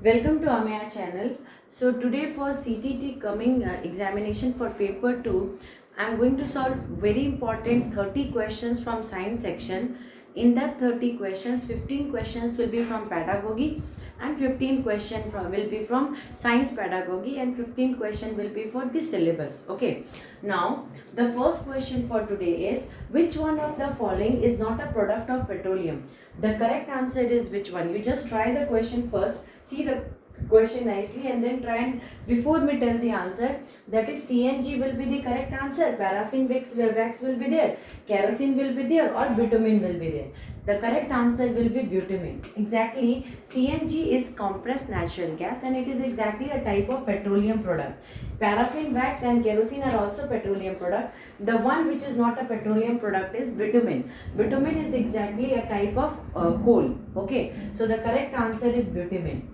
Welcome to Amaya channel. So today for CTT coming examination for paper 2, I am going to solve very important 30 questions from science section. In that 30 questions, 15 questions will be from pedagogy and 15 will be from science pedagogy and 15 question will be for the syllabus. Okay. Now the first question for today is, which one of the following is not a product of petroleum? The correct answer is which one? You just try the question first, see the question nicely and then try, and before me tell the answer, that is CNG will be the correct answer, paraffin wax will be there, kerosene will be there, or bitumen will be there. The correct answer will be bitumen. Exactly, CNG is compressed natural gas and it is exactly a type of petroleum product. Paraffin wax and kerosene are also petroleum product. The one which is not a petroleum product is bitumen. Bitumen is exactly a type of coal. Okay, so the correct answer is bitumen.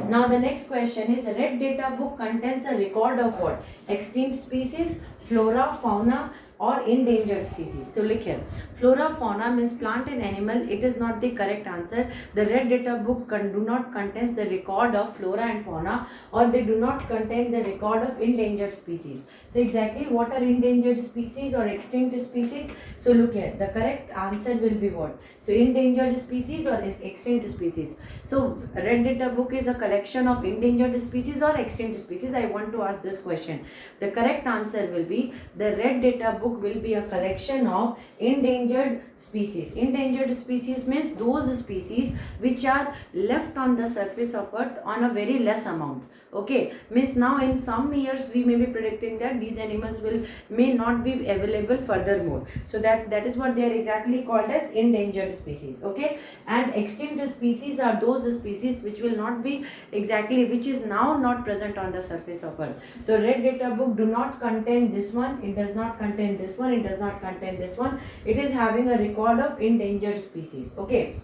Now the next question is, red data book contains a record of what? Extinct species, flora, fauna, or endangered species. So look here, flora, fauna means plant and animal. It is not the correct answer. The red data book do not contains the record of flora and fauna, or they do not contain the record of endangered species. So exactly what are endangered species or extinct species? So look here, the correct answer will be what? So endangered species or extinct species. So red data book is a collection of endangered species or extinct species. I want to ask this question. The correct answer will be, the red data book will be a collection of endangered species. Endangered species means those species which are left on the surface of earth on a very less amount. Okay, means now in some years we may be predicting that these animals may not be available furthermore. So that is what they are exactly called as endangered species. Okay, and extinct species are those species which will not be exactly, which is now not present on the surface of earth. So red data book do not contain this one, it does not contain this one, it does not contain this one. It is having a record of endangered species. Okay,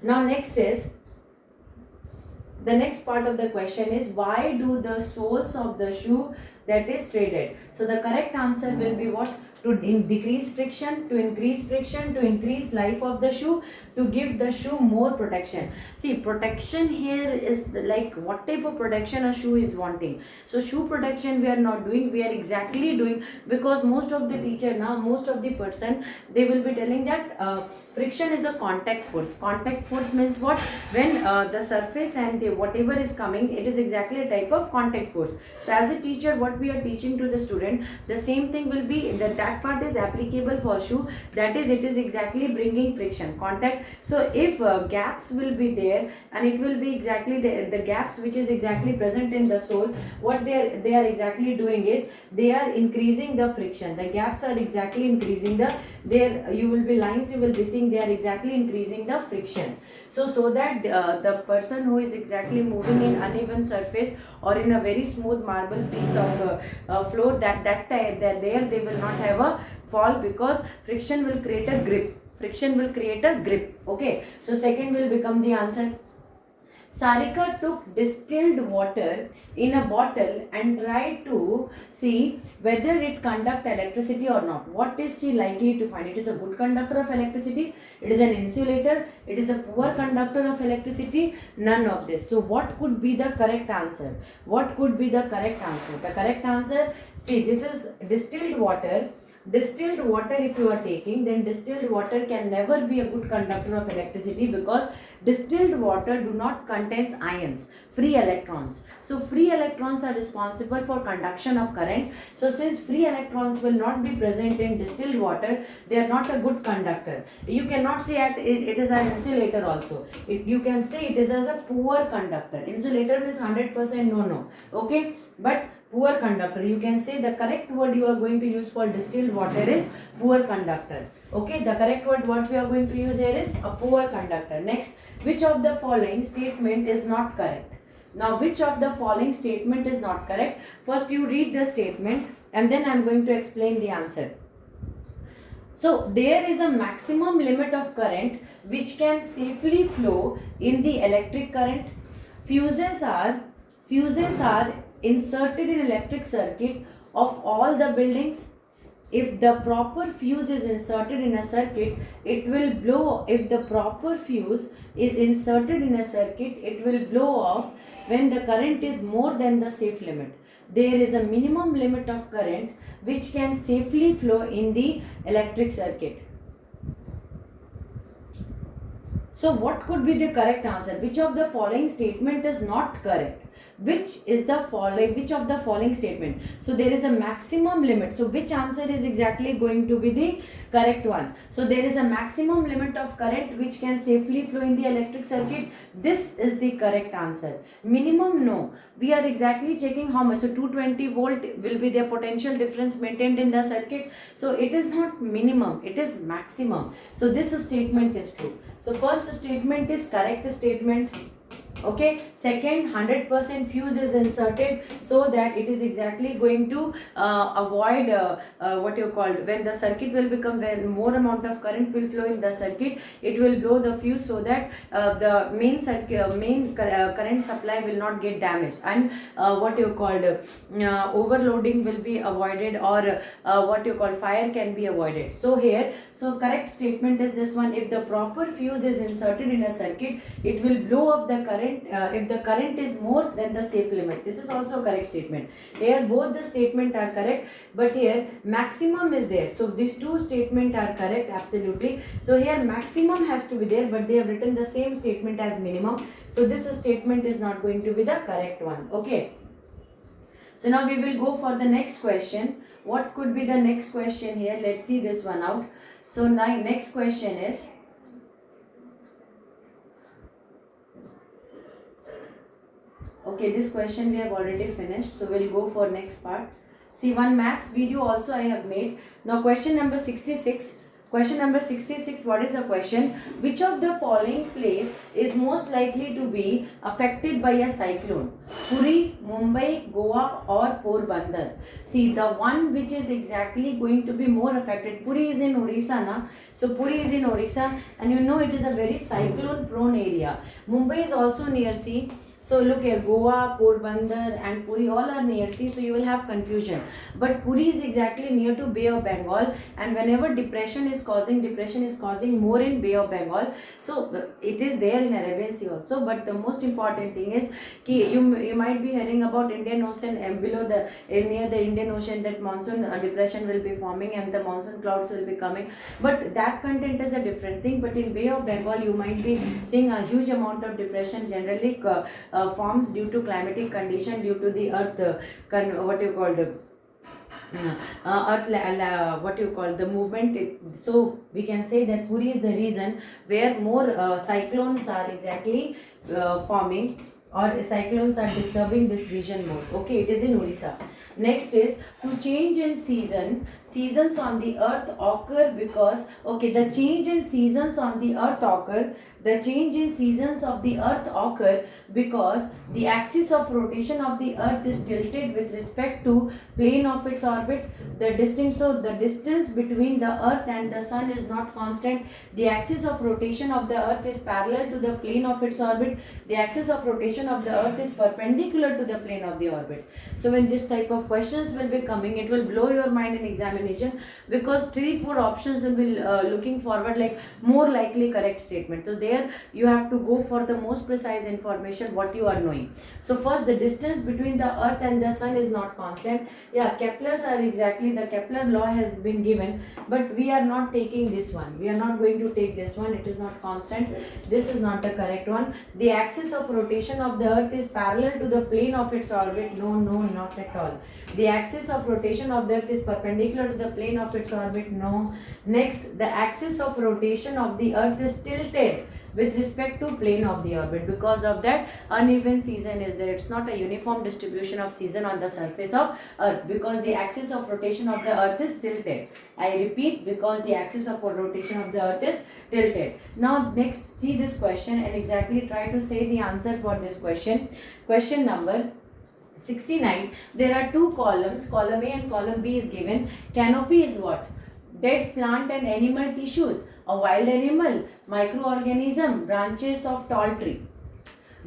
now next is, the next part of the question is, why do the soles of the shoe that is traded? So the correct answer will be what? To decrease friction, to increase friction, to increase life of the shoe, to give the shoe more protection. See, protection here is like what type of protection a shoe is wanting. So shoe protection we are not doing, we are exactly doing, because most of the teacher now, most of the person, they will be telling that friction is a contact force. Contact force means what? When the surface and the whatever is coming, it is exactly a type of contact force. So as a teacher, what we are teaching to the student, the same thing will be that part is applicable for shoe, that is, it is exactly bringing friction, contact. So if gaps will be there, and it will be exactly the gaps which is exactly present in the sole, what they are exactly doing is, they are increasing the friction. The gaps are exactly increasing the, there you will be lines, you will be seeing, they are exactly increasing the friction. So that the person who is exactly moving in uneven surface or in a very smooth marble piece of floor, that there they will not have a fall, because friction will create a grip. Friction will create a grip. Okay, so second will become the answer. Sarika took distilled water in a bottle and tried to see whether it conduct electricity or not. What is she likely to find? It is a good conductor of electricity, it is an insulator, it is a poor conductor of electricity, none of this. So what could be the correct answer? What could be the correct answer? The correct answer, see, this is distilled water. Distilled water if you are taking, then distilled water can never be a good conductor of electricity, because distilled water do not contains ions, free electrons. So free electrons are responsible for conduction of current. So since free electrons will not be present in distilled water, they are not a good conductor. You cannot say that it is an insulator also. You can say it is as a poor conductor. Insulator means 100% no. Okay, but poor conductor, you can say the correct word you are going to use for distilled water is poor conductor. Okay, the correct word what we are going to use here is a poor conductor. Next, which of the following statement is not correct? Now, which of the following statement is not correct? First you read the statement and then I am going to explain the answer. So there is a maximum limit of current which can safely flow in the electric current. Fuses are inserted in electric circuit of all the buildings. if the proper fuse is inserted in a circuit, it will blow. If the proper fuse is inserted in a circuit, it will blow off when the current is more than the safe limit. There is a minimum limit of current which can safely flow in the electric circuit. So what could be the correct answer? Which of the following statement is not correct? Which of the following statement? So there is a maximum limit. So which answer is exactly going to be the correct one? So there is a maximum limit of current which can safely flow in the electric circuit. This is the correct answer. Minimum, no. We are exactly checking how much. So 220 volt will be the potential difference maintained in the circuit. So it is not minimum, it is maximum. So this statement is true. So first statement is correct statement. Okay, second, 100% fuse is inserted so that it is exactly going to avoid what you call, when the circuit will become, when more amount of current will flow in the circuit, it will blow the fuse so that the main current supply will not get damaged, and what you called overloading will be avoided, or what you call fire can be avoided. So here, so correct statement is this one. If the proper fuse is inserted in a circuit, it will blow up the current if the current is more than the safe limit. This is also a correct statement. Here both the statement are correct, but here maximum is there. So these two statements are correct, absolutely. So here maximum has to be there, but they have written the same statement as minimum. So this statement is not going to be the correct one. Okay. So now we will go for the next question. What could be the next question here? Let's see this one out. So now next question is, okay, this question we have already finished, so we'll go for next part. See, one maths video also I have made. Now question number 66. Question number 66, what is the question? Which of the following place is most likely to be affected by a cyclone? Puri, Mumbai, Goa or Porbandar? See, the one which is exactly going to be more affected, Puri is in Odisha, na? So Puri is in Odisha, and you know it is a very cyclone prone area. Mumbai is also near sea. So look here, Goa, Porbandar and Puri all are near sea, so you will have confusion. But Puri is exactly near to Bay of Bengal, and whenever depression is causing more in Bay of Bengal. So it is there in Arabian Sea also. But the most important thing is ki you might be hearing about Indian Ocean, and below the near the Indian Ocean, that monsoon depression will be forming and the monsoon clouds will be coming. But that content is a different thing. But in Bay of Bengal, you might be seeing a huge amount of depression generally forms due to climatic condition, due to the earth the movement. So we can say that Puri is the reason where more cyclones are exactly forming, or cyclones are disturbing this region more. Okay, it is in Odisha. Next is, to change in seasons on the earth occur because, okay, the change in seasons on the earth occur because the axis of rotation of the earth is tilted with respect to plane of its orbit. The distance between the earth and the sun is not constant. The axis of rotation of the earth is parallel to the plane of its orbit. The axis of rotation of the earth is perpendicular to the plane of the orbit. So when this type of questions will be coming, it will blow your mind in examination, because 3-4 options will be looking forward like more likely correct statement. So there you have to go for the most precise information what you are knowing. So first, the distance between the earth and the sun is not constant. Yeah, Kepler's are exactly, the Kepler law has been given, but we are not taking this one. We are not going to take this one. It is not constant. This is not the correct one. The axis of rotation of the earth is parallel to the plane of its orbit. No, not at all. The axis of rotation of the earth is perpendicular to the plane of its orbit. No. Next, the axis of rotation of the earth is tilted with respect to plane of the orbit. Because of that, uneven season is there. It's not a uniform distribution of season on the surface of earth, because the axis of rotation of the earth is tilted. I repeat, because the axis of rotation of the earth is tilted. Now next, see this question and exactly try to say the answer for this question. Question number 69. There are two columns, column A and column B is given. Canopy is what? Dead plant and animal tissues, a wild animal, microorganism, branches of tall tree.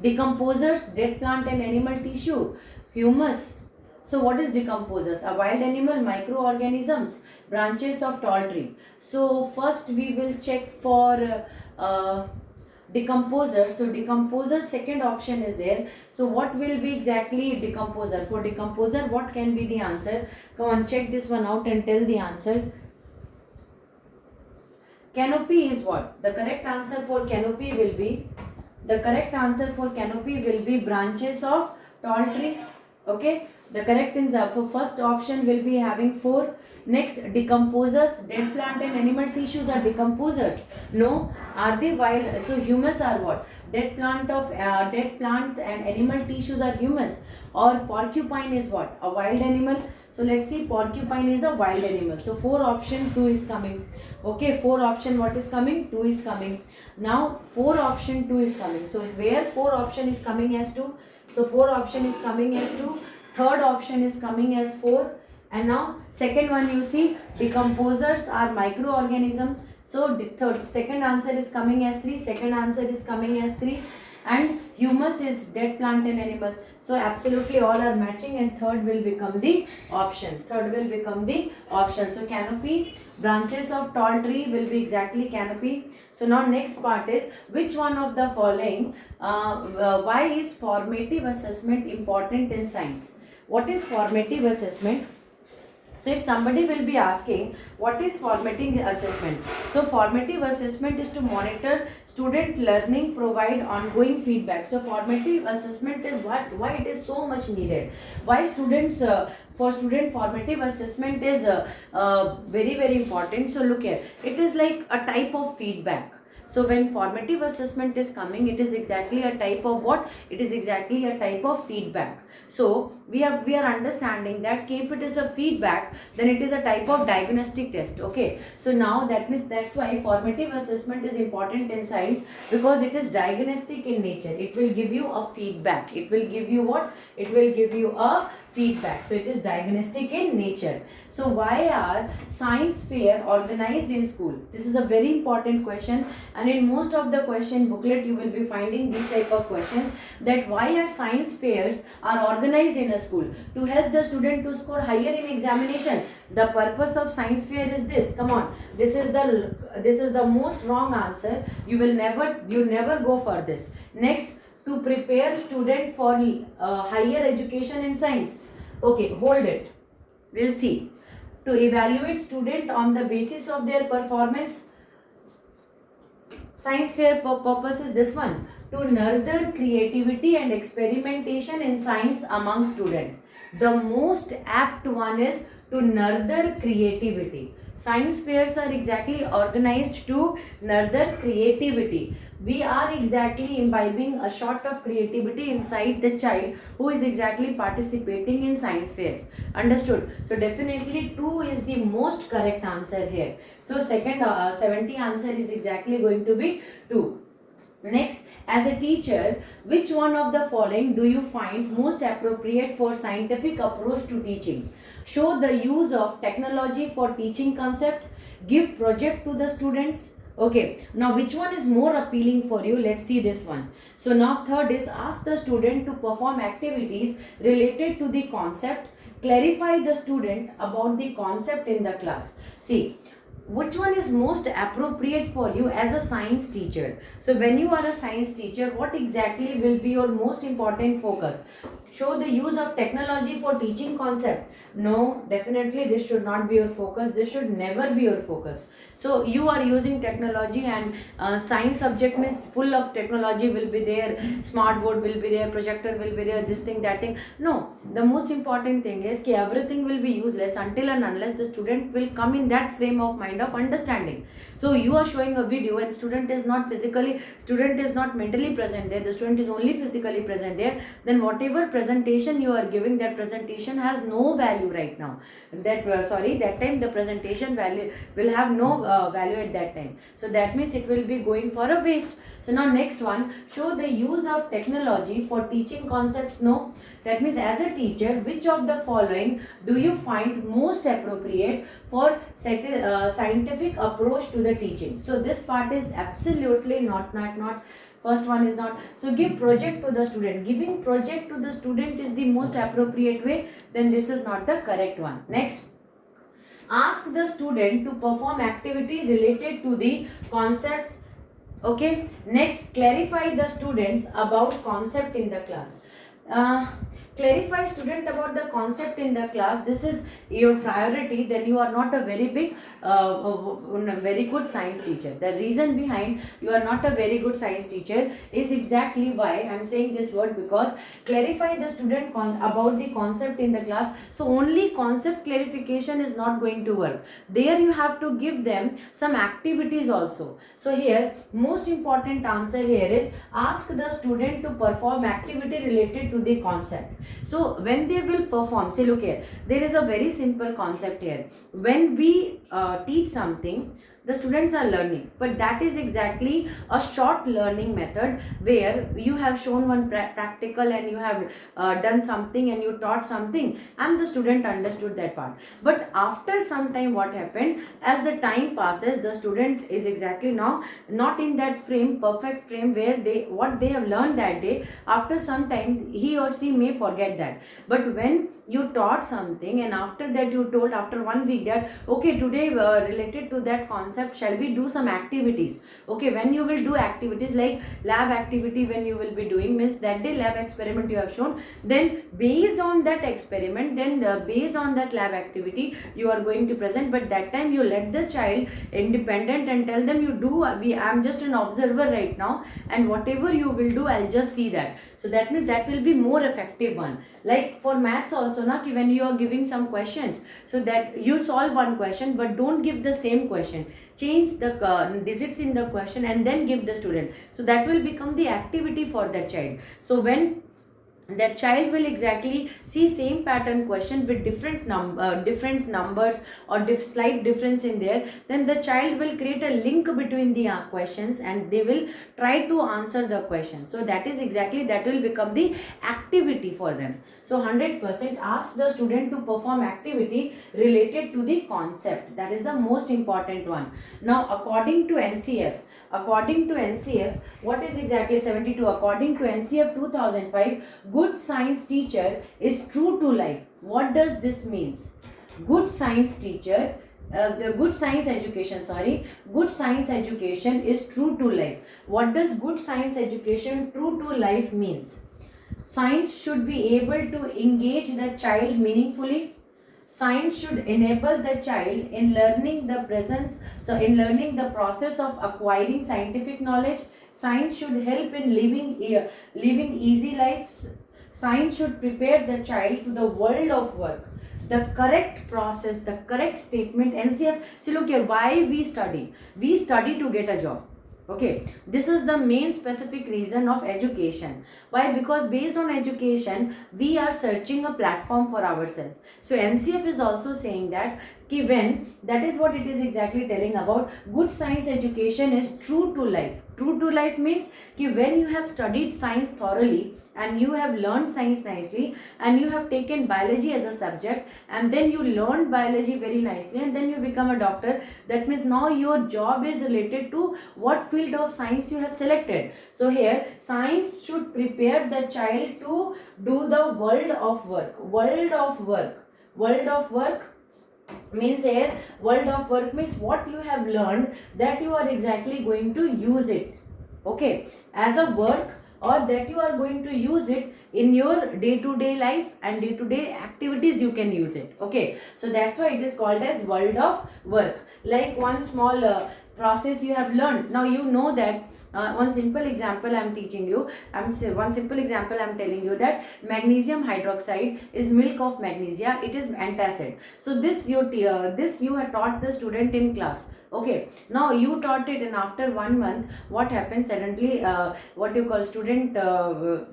Decomposers, dead plant and animal tissue, humus, So what is decomposers? A wild animal, microorganisms, branches of tall tree. So first we will check for decomposer. So decomposer, second option is there. So what will be exactly decomposer? For decomposer, what can be the answer? Come on, check this one out and tell the answer. Canopy is what? The correct answer for canopy will be, branches of tall tree. Okay, the correct answer for first option will be having 4. Next, decomposers, dead plant and animal tissues are decomposers. No, are they wild? So humus are what? Dead plant and animal tissues are humus. Or porcupine is what? A wild animal. So let's see, porcupine is a wild animal. So 4 option 2 is coming. Okay, 4 option what is coming? 2 is coming. Now 4 option 2 is coming. So where 4 option is coming as 2? So 4 option is coming as 2. Third option is coming as 4. And now second one, you see, decomposers are microorganism. So second answer is coming as 3. Second answer is coming as 3. And humus is dead plant and animal. So absolutely all are matching, and third will become the option. So canopy, branches of tall tree will be exactly canopy. So now next part is, which one of the following, why is formative assessment important in science? What is formative assessment? So if somebody will be asking what is formative assessment, so formative assessment is to monitor student learning, provide ongoing feedback. So formative assessment is why it is so much needed. Why students for student formative assessment is very very important. So look here, it is like a type of feedback. So when formative assessment is coming, it is exactly a type of what? It is exactly a type of feedback. So we are understanding that if it is a feedback, then it is a type of diagnostic test. Okay. So now that means that's why formative assessment is important in science, because it is diagnostic in nature. It will give you a feedback. It will give you what? It will give you a feedback. So it is diagnostic in nature. So why are science fair organized in school? This is a very important question, and in most of the question booklet you will be finding these type of questions, that why are science fairs are organized in a school? To help the student to score higher in examination. The purpose of science fair is this. Come on, this is the most wrong answer. You never go for this. Next, to prepare student for higher education in science. Okay, hold it. We'll see. To evaluate student on the basis of their performance. Science fair purpose is this one. To nurture creativity and experimentation in science among students. The most apt one is to nurture creativity. Science fairs are exactly organized to nurture creativity. We are exactly imbibing a shot of creativity inside the child who is exactly participating in science fairs. Understood? So definitely 2 is the most correct answer here. So second 70 answer is exactly going to be 2. Next, as a teacher, which one of the following do you find most appropriate for scientific approach to teaching? Show the use of technology for teaching concept. Give project to the students. Okay, now which one is more appealing for you? Let's see this one. So now third is, ask the student to perform activities related to the concept. Clarify the student about the concept in the class. See, which one is most appropriate for you as a science teacher? So when you are a science teacher, what exactly will be your most important focus? Show the use of technology for teaching concept. No, definitely this should not be your focus. This should never be your focus. So you are using technology, and science subject means full of technology will be there, smart board will be there, projector will be there, this thing, that thing. No, the most important thing is that everything will be useless until and unless the student will come in that frame of mind of understanding. So you are showing a video and student is not mentally present there, the student is only physically present there, then whatever presentation you are giving, that presentation has no value right now. That time the presentation value will have no value at that time. So that means it will be going for a waste. So now next one, show the use of technology for teaching concepts. No, that means as a teacher, which of the following do you find most appropriate for scientific approach to the teaching? So this part is absolutely not First one is not. So give project to the student. Giving project to the student is the most appropriate way. Then this is not the correct one. Next, ask the student to perform activity related to the concepts. Okay. Next, clarify the students about concept in the class. Clarify student about the concept in the class. This is your priority. Then you are not a very big very good science teacher. The reason behind you are not a very good science teacher is exactly why I am saying this word, because clarify the student about the concept in the class. So only concept clarification is not going to work. There you have to give them some activities also. So here most important answer here is ask the student to perform activity related to the concept. So when they will perform, say look here, there is a very simple concept here. When we teach something, the students are learning, but that is exactly a short learning method where you have shown one practical and you have done something and you taught something and the student understood that part. But after some time what happened, as the time passes, the student is exactly now not in that frame, perfect frame where what they have learned that day. After some time he or she may forget that. But when you taught something and after that you told after 1 week that okay, today related to that concept shall we do some activities. Okay, when you will do activities like lab activity, when you will be doing means that day lab experiment you have shown, then based on that experiment, then based on that lab activity you are going to present. But that time you let the child independent and tell them you do, I am just an observer right now and whatever you will do I'll just see that. So that means that will be more effective one. Like for maths also na, ki when you are giving some questions, so that you solve one question but don't give the same question, change the digits in the question and then give the student. So that will become the activity for that child. So when that child will exactly see same pattern question with different numbers or slight difference in there, then the child will create a link between the questions and they will try to answer the question. So that is exactly, that will become the activity for them. So 100% ask the student to perform activity related to the concept. That is the most important one. Now according to NCF, what is exactly 72? According to NCF 2005, good science teacher is true to life. What does this means? Good science teacher, good science education is true to life. What does good science education true to life means? Science should be able to engage the child meaningfully. Science should enable the child in learning the process of acquiring scientific knowledge. Science should help in living easy lives. Science should prepare the child to the world of work. The correct process, the correct statement, NCF, see look here, why we study? We study to get a job. Okay, this is the main specific reason of education. Why? Because based on education, we are searching a platform for ourselves. So NCF is also saying that when that is what it is exactly telling about. Good science education is true to life. True to life means when you have studied science thoroughly and you have learned science nicely and you have taken biology as a subject and then you learned biology very nicely and then you become a doctor, that means now your job is related to what field of science you have selected. So here science should prepare the child to do the world of work. World of work means here, world of work means what you have learned, that you are exactly going to use it, okay, as a work, or that you are going to use it in your day-to-day life and day-to-day activities you can use it. Okay, so that's why it is called as world of work. Like one small process you have learned, now you know that one simple example I am teaching you. One simple example I am telling you that magnesium hydroxide is milk of magnesia. It is antacid. So this you have taught the student in class. Okay, now you taught it and after 1 month what happened, suddenly what you call student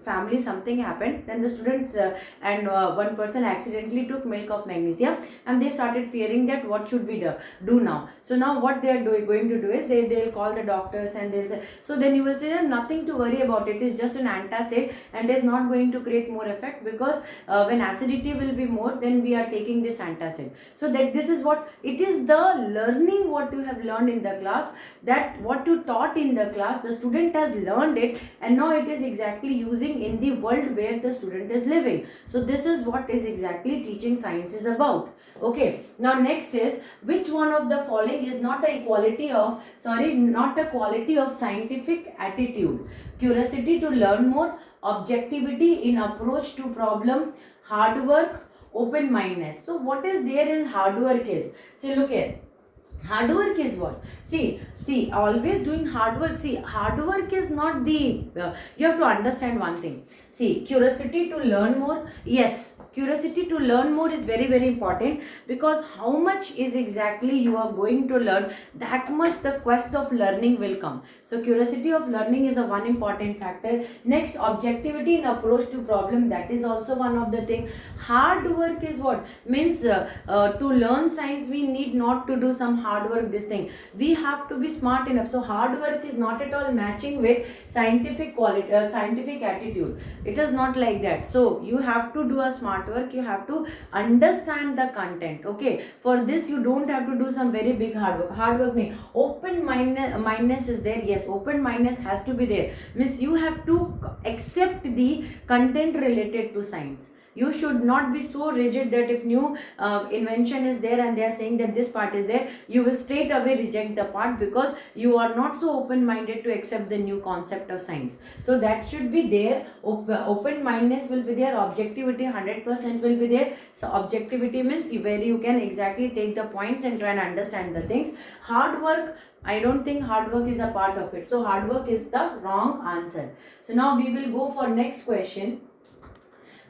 family something happened, then the student and one person accidentally took milk of magnesia and they started fearing that what should we do now. So now what they are going to do is they will call the doctors and they'll say, So then you will say that nothing to worry about, it is just an antacid and it is not going to create more effect, because when acidity will be more, then we are taking this antacid. So that this is what it is, the learning what you have learned in the class, that what you taught in the class, the student has learned it and now it is exactly using in the world where the student is living. So this is what is exactly teaching science is about. Okay, now next is, which one of the following is not a quality of scientific attitude? Curiosity to learn more, objectivity in approach to problem, hard work, open mindedness. So what is there is hard work is, see look here, hard work is what, see always doing hard work. See, hard work is not the you have to understand one thing. See, curiosity to learn more, yes, curiosity to learn more is very very important, because how much is exactly you are going to learn, that much the quest of learning will come. So curiosity of learning is a one important factor. Next, objectivity in approach to problem, that is also one of the thing. Hard work is what means, to learn science we need not to do some hard work, this thing we have to be smart enough. So hard work is not at all matching with scientific quality, scientific attitude. It is not like that. So you have to do a smart work, you have to understand the content. Okay, for this you don't have to do some very big hard work nahi. Open mindedness is there, yes, open mindedness has to be there, means you have to accept the content related to science. You should not be so rigid that if new invention is there and they are saying that this part is there, you will straight away reject the part, because you are not so open minded to accept the new concept of science. So that should be there. Open mindedness will be there, objectivity 100% will be there. So objectivity means where you can exactly take the points and try and understand the things. Hard work, I don't think hard work is a part of it. So hard work is the wrong answer. So now we will go for next question.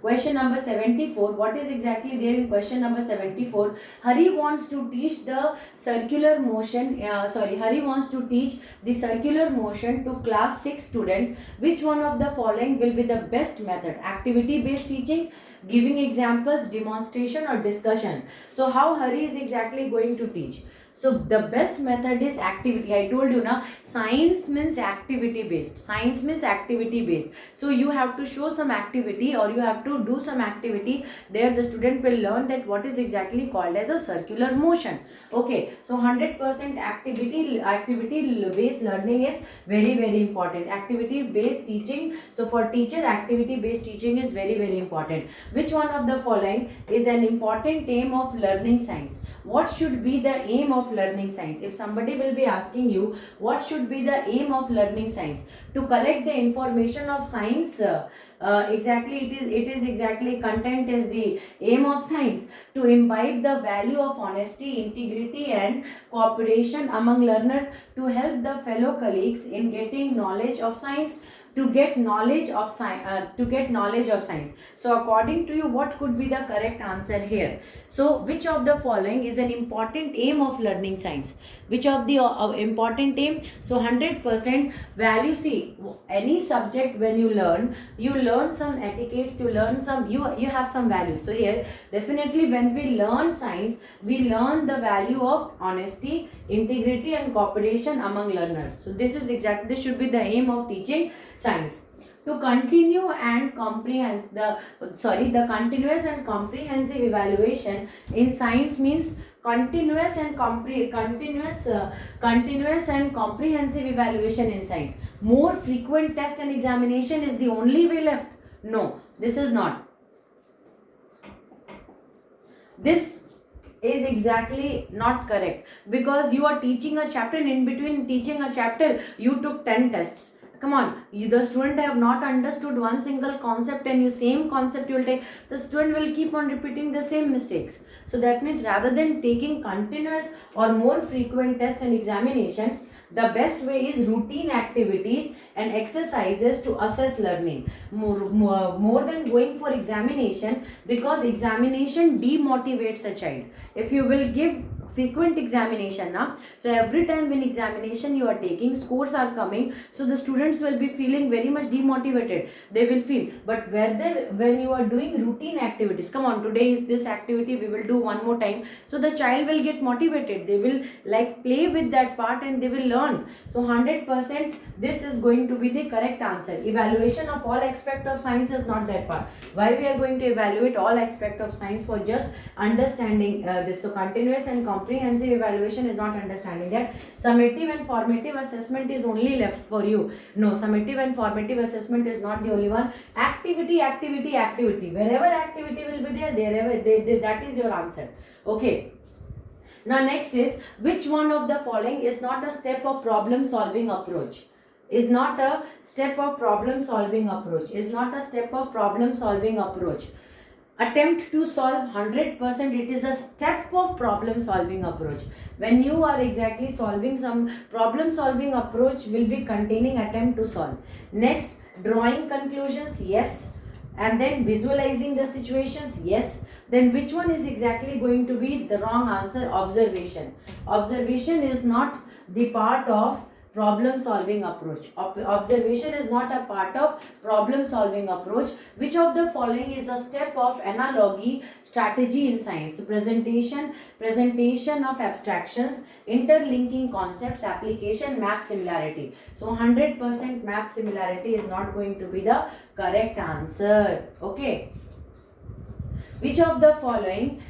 Question number 74. What is exactly there in question number 74? Hari wants to teach the circular motion. Hari wants to teach the circular motion to class 6 student. Which one of the following will be the best method? Activity based teaching, giving examples, demonstration, or discussion. So how Hari is exactly going to teach? So the best method is activity. I told you now, science means activity based. Science means activity based. So you have to show some activity, or you have to do some activity. There the student will learn that what is exactly called as a circular motion. Okay, so 100% activity based learning is very very important. Activity based teaching. So for teacher, activity based teaching is very very important. Which one of the following is an important aim of learning science? What should be the aim of learning science? If somebody will be asking you what should be the aim of learning science, to collect the information of science, exactly it is exactly content is the aim of science. To imbibe the value of honesty, integrity and cooperation among learners, to help the fellow colleagues in getting knowledge of science, to get knowledge of science. So according to you, what could be the correct answer here? So which of the following is an important aim of learning science? Which of the important aim? So 100% value. See, any subject when you learn some etiquettes, you learn some, you have some values. So here definitely when we learn science, we learn the value of honesty, integrity and cooperation among learners. So this should be the aim of teaching science. To continue and comprehend the continuous and comprehensive evaluation in science means continuous and comprehensive evaluation in science. More frequent test and examination is the only way left? No, this is not. This is exactly not correct, because you are teaching a chapter and in between teaching a chapter you took 10 tests. Come on, the student have not understood one single concept and same concept you will take, the student will keep on repeating the same mistakes. So that means rather than taking continuous or more frequent test and examination, the best way is routine activities and exercises to assess learning. More than going for examination, because examination demotivates a child. If you will give frequent examination now. So every time when examination you are taking, scores are coming, so the students will be feeling very much demotivated. They will feel, but whether when you are doing routine activities, come on, today is this activity, we will do one more time, so the child will get motivated, they will like play with that part and they will learn. So 100% this is going to be the correct answer. Evaluation of all aspect of science is not that part. Why we are going to evaluate all aspect of science? For just understanding this. So continuous and comprehensive evaluation is not understanding that. Summative and formative assessment is only left for you. No, summative and formative assessment is not the only one. Activity, activity, activity. Wherever activity will be there, that is your answer. Okay. Now next is, which one of the following is not a step of problem solving approach? Is not a step of problem solving approach. Is not a step of problem solving approach. Attempt to solve 100%, it is a step of problem solving approach. When you are exactly solving some problem solving approach will be containing attempt to solve. Next, drawing conclusions, yes. And then visualizing the situations, yes. Then which one is exactly going to be the wrong answer? Observation. Observation is not the part of problem solving approach. Observation is not a part of problem solving approach. Which of the following is a step of analogy strategy in science? So presentation of abstractions, interlinking concepts, application, map similarity. So 100% map similarity is not going to be the correct answer. Okay. Which of the following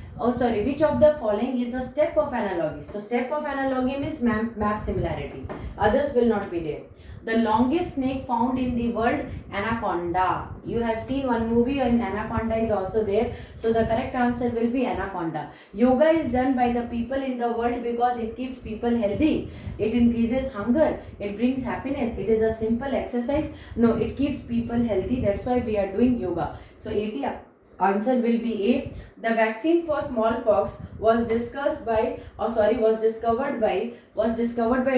is a step of analogy? So step of analogy means map similarity. Others will not be there. The longest snake found in the world, anaconda. You have seen one movie and anaconda is also there. So the correct answer will be anaconda. Yoga is done by the people in the world because it keeps people healthy. It increases hunger. It brings happiness. It is a simple exercise. No, it keeps people healthy. That's why we are doing yoga. So 80 answer will be A. The vaccine for smallpox was discovered by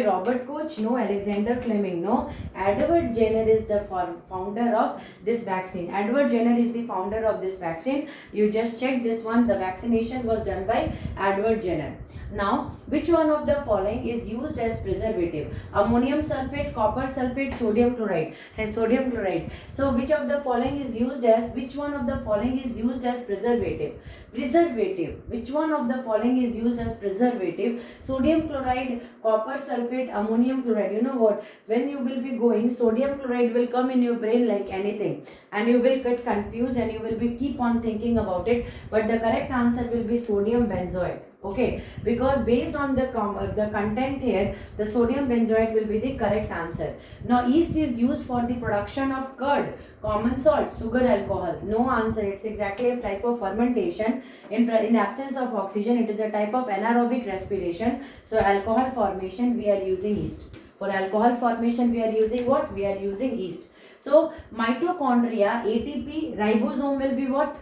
Robert Koch? No. Alexander Fleming? No. Edward Jenner is the founder of this vaccine. Edward Jenner is the founder of this vaccine. You just check this one. The vaccination was done by Edward Jenner. Now, which one of the following is used as preservative? Ammonium sulfate, copper sulfate, sodium chloride. Sodium chloride. So, which one of the following is used as preservative? Preservative. Which one of the following is used as preservative? Sodium chloride, copper sulfate, ammonium chloride. You know what? When you will be going, sodium chloride will come in your brain like anything, and you will get confused and you will be keep on thinking about it. But the correct answer will be sodium benzoate. Okay, because based on the content here, the sodium benzoate will be the correct answer. Now, yeast is used for the production of curd, common salt, sugar, alcohol. No answer. It's exactly a type of fermentation. In absence of oxygen, it is a type of anaerobic respiration. So, alcohol formation, we are using yeast. For alcohol formation, we are using what? We are using yeast. So, mitochondria, ATP, ribosome will be what?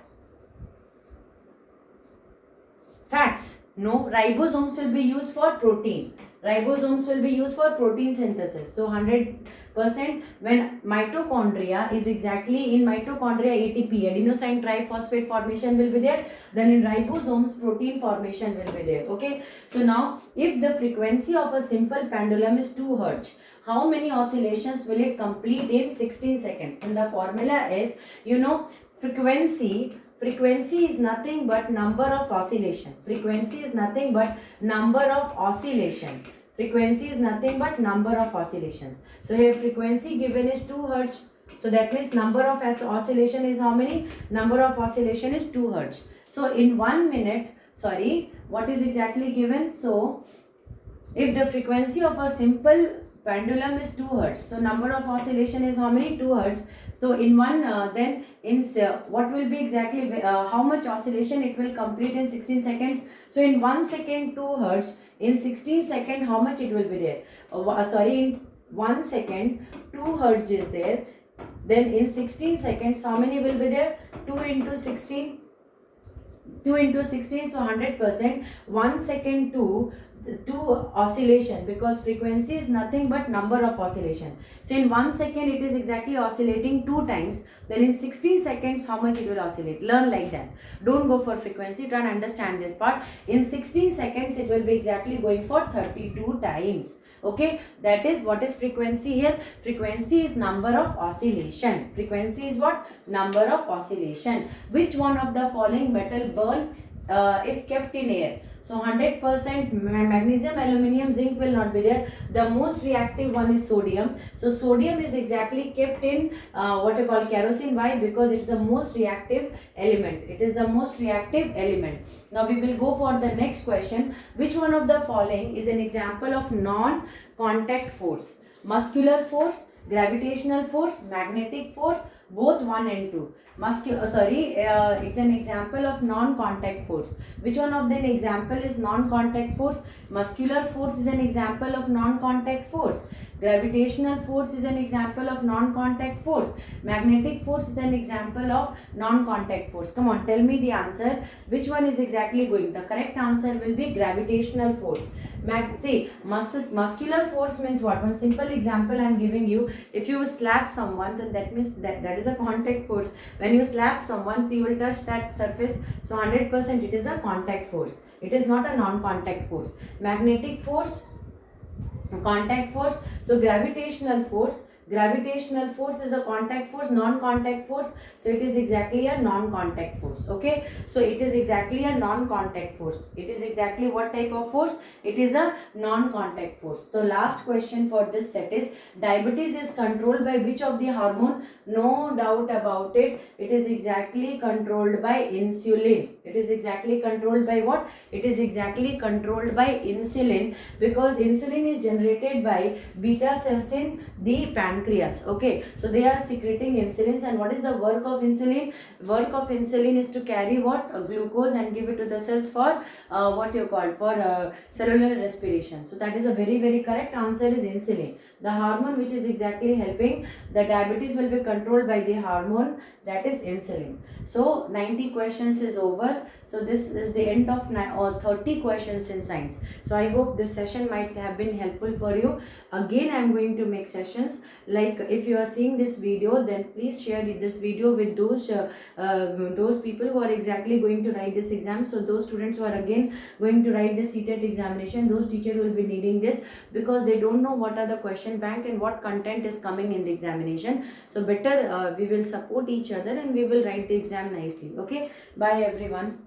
Fats. No, ribosomes will be used for protein. Ribosomes will be used for protein synthesis. So 100% when mitochondria is exactly in mitochondria ATP, adenosine triphosphate formation will be there. Then in ribosomes protein formation will be there. Okay. So now if the frequency of a simple pendulum is 2 Hz, how many oscillations will it complete in 16 seconds? And the formula is, frequency is nothing but number of oscillation. Frequency is nothing but number of oscillation. Frequency is nothing but number of oscillations. So here frequency given is 2 Hz. So that means number of oscillation is how many? Number of oscillation is 2 Hz. So in 1 minute, what is exactly given? So if the frequency of a simple pendulum is 2 Hz. So number of oscillation is how many? 2 Hz. So in what will be exactly how much oscillation it will complete in 16 seconds? So in 1 second 2 Hz, in 16 seconds how much it will be there? In 1 second 2 Hz is there. Then in 16 seconds how many will be there? 2 into 16. 2 into 16, so 100%. 1 second 2 to oscillation, because frequency is nothing but number of oscillation. So in 1 second it is exactly oscillating 2 times, then in 16 seconds how much it will oscillate. Learn like that. Don't go for frequency, try and understand this part. In 16 seconds it will be exactly going for 32 times. Okay, that is what is frequency here. Frequency is number of oscillation. Frequency is what? Number of oscillation. Which one of the following metal burn if kept in air? So 100% magnesium, aluminium, zinc will not be there. The most reactive one is sodium. So sodium is exactly kept in what you call kerosene. Why? Because it is the most reactive element. It is the most reactive element. Now we will go for the next question. Which one of the following is an example of non-contact force? Muscular force, gravitational force, magnetic force, both 1 and 2. It's an example of non-contact force. Which one of the example is non-contact force? Muscular force is an example of non-contact force. Gravitational force is an example of non-contact force. Magnetic force is an example of non-contact force. Come on, tell me the answer. Which one is exactly going? The correct answer will be gravitational force. Muscular force means what? One simple example I am giving you. If you slap someone, then that means that is a contact force. When you slap someone, so you will touch that surface. So 100% it is a contact force. It is not a non-contact force. Magnetic force, contact force. So gravitational force is a contact force. Non-contact force, so it is exactly a non-contact force. Okay, so it is exactly a non-contact force. It is exactly what type of force? It is a non-contact force. So last question for this set is, diabetes is controlled by which of the hormone? No doubt about it, it is exactly controlled by insulin. It is exactly controlled by what? It is exactly controlled by insulin, because insulin is generated by beta cells in the pancreas. Okay, so they are secreting insulin. And what is the work of insulin? Work of insulin is to carry what? Glucose and give it to the cells for cellular respiration. So that is a very correct answer is insulin. The hormone which is exactly helping the diabetes will be controlled by the hormone, that is insulin. So 90 questions is over. So this is the end of 30 questions in science. So I hope this session might have been helpful for you. Again I am going to make sessions, like if you are seeing this video, then please share this video with those people who are exactly going to write this exam. So those students who are again going to write the CTET examination, those teachers will be needing this, because they don't know what are the question bank and what content is coming in the examination. So better we will support each other and we will write the exam nicely. Okay, bye everyone.